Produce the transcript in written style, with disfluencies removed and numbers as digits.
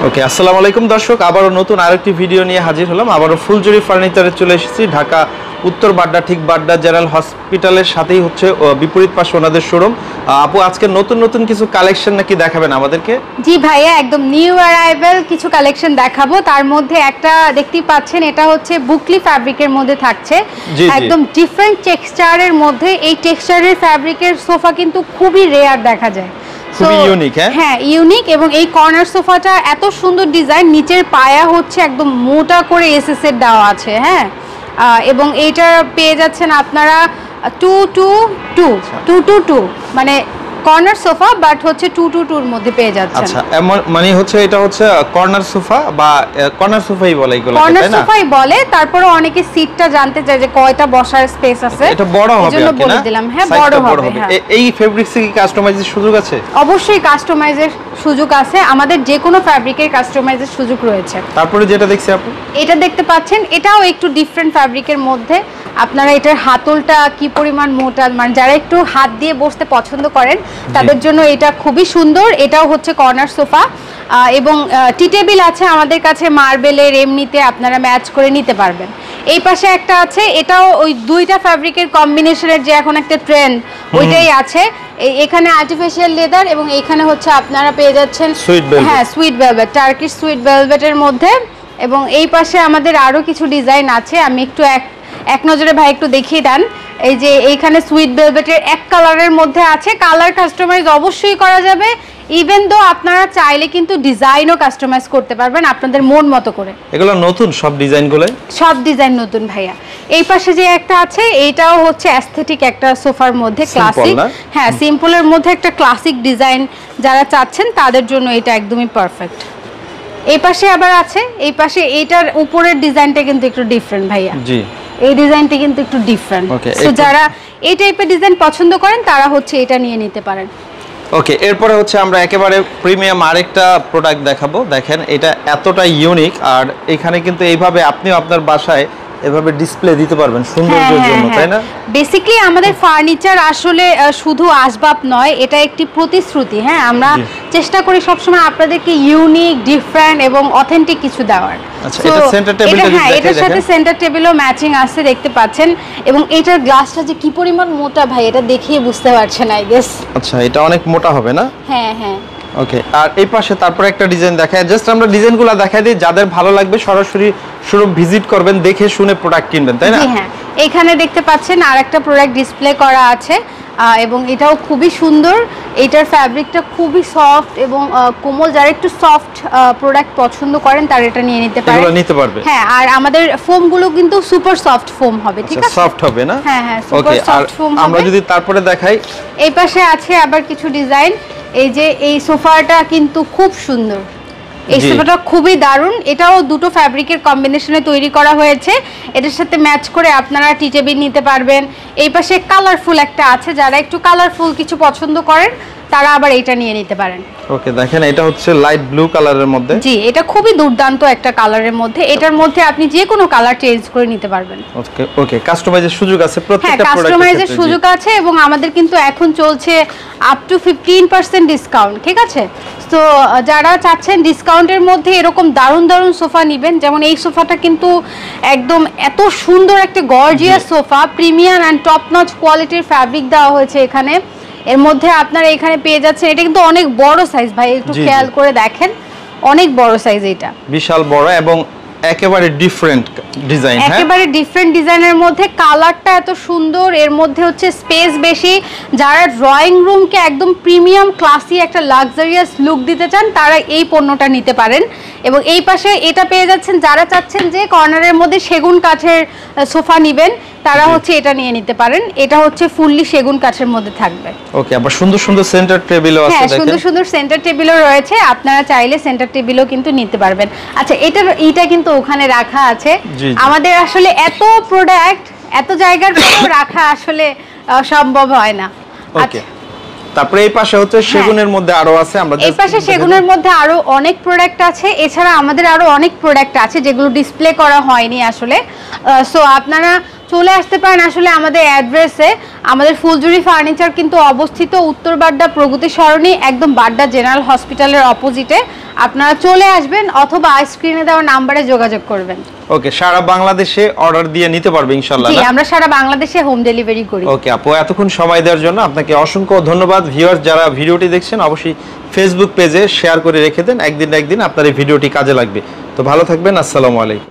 ওকে, আসসালামু আলাইকুম দর্শক, আবারও নতুন আরেকটি ভিডিও নিয়ে হাজির হলাম। আবারও ফুলজুরি ফার্নিচারে চলে এসেছি। ঢাকা উত্তর বাড্ডা, ঠিক বাড্ডা জেনারেল হসপিটালের সাথেই হচ্ছে বিপরীত পাশে ওনাদের শোরুম। আপু, আজকে নতুন নতুন কিছু কালেকশন নাকি দেখাবেন আমাদেরকে? জি ভাইয়া, একদম নিউ অ্যারাইভেল কিছু কালেকশন দেখাবো। তার মধ্যে একটা দেখতেই পাচ্ছেন, এটা হচ্ছে বুকলি ফ্যাব্রিকের মধ্যে থাকছে, একদম ডিফারেন্ট টেক্সচারের মধ্যে। এই টেক্সচারের ফ্যাব্রিকের সোফা কিন্তু খুবই রেয়ার দেখা যায়, খুবই ইউনিক। হ্যাঁ ইউনিক। এবং এই কর্নার সোফাটা এত সুন্দর ডিজাইন, নিচের পায়া হচ্ছে একদম মোটা করে এসএস এর দেওয়া আছে। হ্যাঁ, এবং এইটা পেয়ে যাচ্ছেন আপনারা 222 মানে কর্নার সোফা, বাট হচ্ছে 222 এর মধ্যে পেয়ে যাচ্ছেন। আচ্ছা, মানে হচ্ছে এটা হচ্ছে কর্নার সোফা বা কর্নার সোফাই বলে এগুলো, তাই না? কর্নার সোফাই বলে। তারপরে অনেকে সিটটা জানতে চায় যে কয়টা বসার স্পেস আছে, এটা বড় হবে এজন্য বলে দিলাম। হ্যাঁ, বড় হবে। এই ফেব্রিক্সে কি কাস্টমাইজের সুযোগ আছে? অবশ্যই কাস্টমাইজের সুযোগ আছে, আমাদের যে কোনো ফ্যাব্রিকের কাস্টমাইজের সুযোগ রয়েছে। তারপরে যেটা দেখছি আপু, এটা দেখতে পাচ্ছেন, এটাও একটু ডিফারেন্ট ফ্যাব্রিকের মধ্যে। আপনারা এটার হাতলটা কি পরিমাণ মোটা, মানে যারা একটু হাত দিয়ে বসতে পছন্দ করেন তাদের জন্য এটা খুবই সুন্দর। এটাও হচ্ছে কর্নার সোফা এবং টি টেবিল আছে আমাদের কাছে মার্বেলের, এমনিতে আপনারা ম্যাচ করে নিতে পারবেন। এই পাশে একটা আছে, এটাও ওই দুইটা ফ্যাব্রিকের কম্বিনেশনের যে এখন একটা ট্রেন্ড, ওইটাই আছে। এখানে আর্টিফিশিয়াল লেদার এবং এখানে হচ্ছে আপনারা পেয়ে যাচ্ছেন সুইট ভেলভেট, টার্কিশ সুইট ভেলভেটের মধ্যে। এবং এই পাশে আমাদের আরো কিছু ডিজাইন আছে, আমি একটু এক নজরে ভাই একটু দেখিয়ে দেন। এই যে এইখানে সুইট ভেলভেটের এক কালারের মধ্যে আছে, কালার কাস্টমাইজ অবশ্যই করা যাবে। ইভেন দো আপনারা চাইলে কিন্তু ডিজাইনও কাস্টমাইজ করতে পারবেন আপনাদের মন মতো করে। এগুলো নতুন সব ডিজাইনগুলো, সব ডিজাইন নতুন ভাইয়া। এই পাশে যে একটা আছে, এইটাও হচ্ছে অ্যাস্থেটিক একটা সোফার মধ্যে, ক্লাসিক। হ্যাঁ, সিম্পলের মধ্যে একটা ক্লাসিক ডিজাইন যারা চাচ্ছেন তাদের জন্য এটা একদমই পারফেক্ট। এই পাশে আবার আছে, এই পাশে এইটার উপরের ডিজাইনটা কিন্তু একটু ডিফারেন্ট ভাইয়া। জি, এই ডিজাইনটা কিন্তু একটু ডিফারেন্ট। সো যারা এই টাইপের ডিজাইন পছন্দ করেন তারা হচ্ছে এটা নিয়ে নিতে পারেন। ওকে, এরপরে হচ্ছে আমরা একেবারে প্রিমিয়াম আরেকটা প্রোডাক্ট দেখাবো। দেখেন, এটা এতটা ইউনিক, আর এখানে কিন্তু এইভাবে আপনিও আপনার বাসায় এভাবে ডিসপ্লে দিতে পারবেন সৌন্দর্যের জন্য, তাই না? বেসিক্যালি আমাদের ফার্নিচার আসলে শুধু আসবাব নয়, এটা একটি প্রতিশ্রুতি। হ্যাঁ, আমরা চেষ্টা করি সবসময় আপনাদেরকে ইউনিক, ডিফারেন্ট এবং অথেন্টিক কিছু দেওয়ার। আচ্ছা, এটা সেন্টার টেবিলটা যদি দেখেন, এটার সাথে সেন্টার টেবিলও ম্যাচিং আছে, দেখতে পাচ্ছেন। এবং এটার গ্লাসটা যে কি পরিমাণ মোটা ভাই, এটা দেখিয়ে বুঝতে পারছেন আই গেস। আচ্ছা, এটা অনেক মোটা হবে না? হ্যাঁ হ্যাঁ। ওকে, আর এই পাশে তারপর একটা ডিজাইন দেখায়, জাস্ট আমরা ডিজাইনগুলো দেখাই দিই, যাদের ভালো লাগবে সরাসরি শোরুম ভিজিট করবেন, দেখে শুনে প্রোডাক্ট কিনবেন, তাই না? হ্যাঁ, এখানে দেখতে পাচ্ছেন আরেকটা প্রোডাক্ট ডিসপ্লে করা আছে এবং এটাও খুবই সুন্দর। এটার ফ্যাব্রিকটা খুবই সফট এবং কোমল। যারা একটু সফট প্রোডাক্ট পছন্দ করেন তারা এটা নিয়ে নিতে পারেন, এগুলো নিতে পারবে। হ্যাঁ, আর আমাদের ফোমগুলো কিন্তু সুপার সফট ফোম হবে, ঠিক আছে? সফট হবে না? হ্যাঁ হ্যাঁ, সুপার সফট ফোম হবে। আমরা যদি তারপরে দেখাই, এই পাশে আছে আবার কিছু ডিজাইন। এই যে এই সোফাটা কিন্তু খুব সুন্দর, এই সোফাটা খুবই দারুণ। এটাও দুটো ফ্যাব্রিকের কম্বিনেশনে তৈরি করা হয়েছে, এটার সাথে ম্যাচ করে আপনারা টি টেবিল নিতে পারবেন। এই পাশে কালারফুল একটা আছে, যারা একটু কালারফুল কিছু পছন্দ করেন তারা আবার এটা নিয়ে নিতে পারেন। ওকে, দেখেন এটা হচ্ছে লাইট ব্লু কালারের মধ্যে। জি, এটা খুবই দুর্দান্ত একটা কালারের মধ্যে। এটার মধ্যে আপনি যে কোনো কালার চেঞ্জ করে নিতে পারবেন। ওকে ওকে, কাস্টমাইজের সুযোগ আছে প্রত্যেকটা প্রোডাক্টে। কাস্টমাইজের সুযোগ আছে এবং আমাদের কিন্তু এখন চলছে আপ টু 15% ডিসকাউন্ট, ঠিক আছে? তো যারা চাচ্ছেন ডিসকাউন্টের মধ্যে এরকম দারুণ দারুণ সোফা নেবেন, যেমন এই সোফাটা কিন্তু একদম এত সুন্দর একটা gorgeous sofa, premium and top notch কোয়ালিটির ফ্যাব্রিক দেওয়া হয়েছে এখানে। এর মধ্যে আপনারা এখানে পেয়ে যাচ্ছেন, এটা কিন্তু অনেক বড় সাইজ ভাই, একটু খেয়াল করে দেখেন, অনেক বড় সাইজ, এটা বিশাল বড় এবং একেবারে ডিফারেন্ট ডিজাইন। হ্যাঁ, একেবারে ডিফারেন্ট ডিজাইনের মধ্যে কালারটা এত সুন্দর, এর মধ্যে হচ্ছে স্পেস বেশি। যারা ড্রয়িং রুমকে একদম প্রিমিয়াম ক্লাসি একটা লাক্সারিয়াস লুক দিতে চান তারা এই পণ্যটা নিতে পারেন। এবং এই পাশে এটা পেয়ে যাচ্ছেন, যারা চাচ্ছেন যে কর্নারের মধ্যে সেগুন কাঠের সোফা নেবেন তারা হচ্ছে এটা নিয়ে নিতে পারেন। এটা হচ্ছে ফুললি সেগুন কাঠের মধ্যে থাকবে। ওকে, আবার সুন্দর সুন্দর সেন্টার টেবিলও আছে, হ্যাঁ, সুন্দর সুন্দর সেন্টার টেবিলও রয়েছে, আপনারা চাইলে সেন্টার টেবিলও কিন্তু নিতে পারবেন। আচ্ছা, এটা কিন্তু ওখানে রাখা আছে। আমাদের আসলে এত প্রোডাক্ট এত জায়গার পরেও রাখা আসলে সম্ভব হয় না। ওকে, তারপরে এই পাশে হচ্ছে সেগুনের মধ্যে আরো আছে, আমরা এই পাশে সেগুনের মধ্যে আরো অনেক প্রোডাক্ট আছে। এছাড়া আমাদের আরো অনেক প্রোডাক্ট আছে যেগুলো ডিসপ্লে করা হয়নি আসলে। সো আপনারা চলে আসতে পারেন আসলে আমাদের অ্যাড্রেসে। আমাদের ফুলজুরি ফার্নিচার কিন্তু অবস্থিত উত্তর বাড্ডা প্রগতি সরণি, একদম বাড্ডা জেনারেল হসপিটালের অপোজিটে। আপনারা চলে আসবেন অথবা স্ক্রিনে দেওয়া নাম্বারে যোগাযোগ করবেন। ওকে, সারা বাংলাদেশে অর্ডার দিয়ে নিতে পারবে ইনশাআল্লাহ। জি, আমরা সারা বাংলাদেশে হোম ডেলিভারি করি। ওকে আপু, এতক্ষণ সময় দেওয়ার জন্য আপনাকে অসংখ্য ধন্যবাদ। ভিউয়ার্স যারা ভিডিওটি দেখছেন অবশ্যই ফেসবুক পেজে শেয়ার করে রেখে দেন, একদিন না একদিন আপনার এই ভিডিওটি কাজে লাগবে। তো ভালো থাকবেন, আসসালামু আলাইকুম।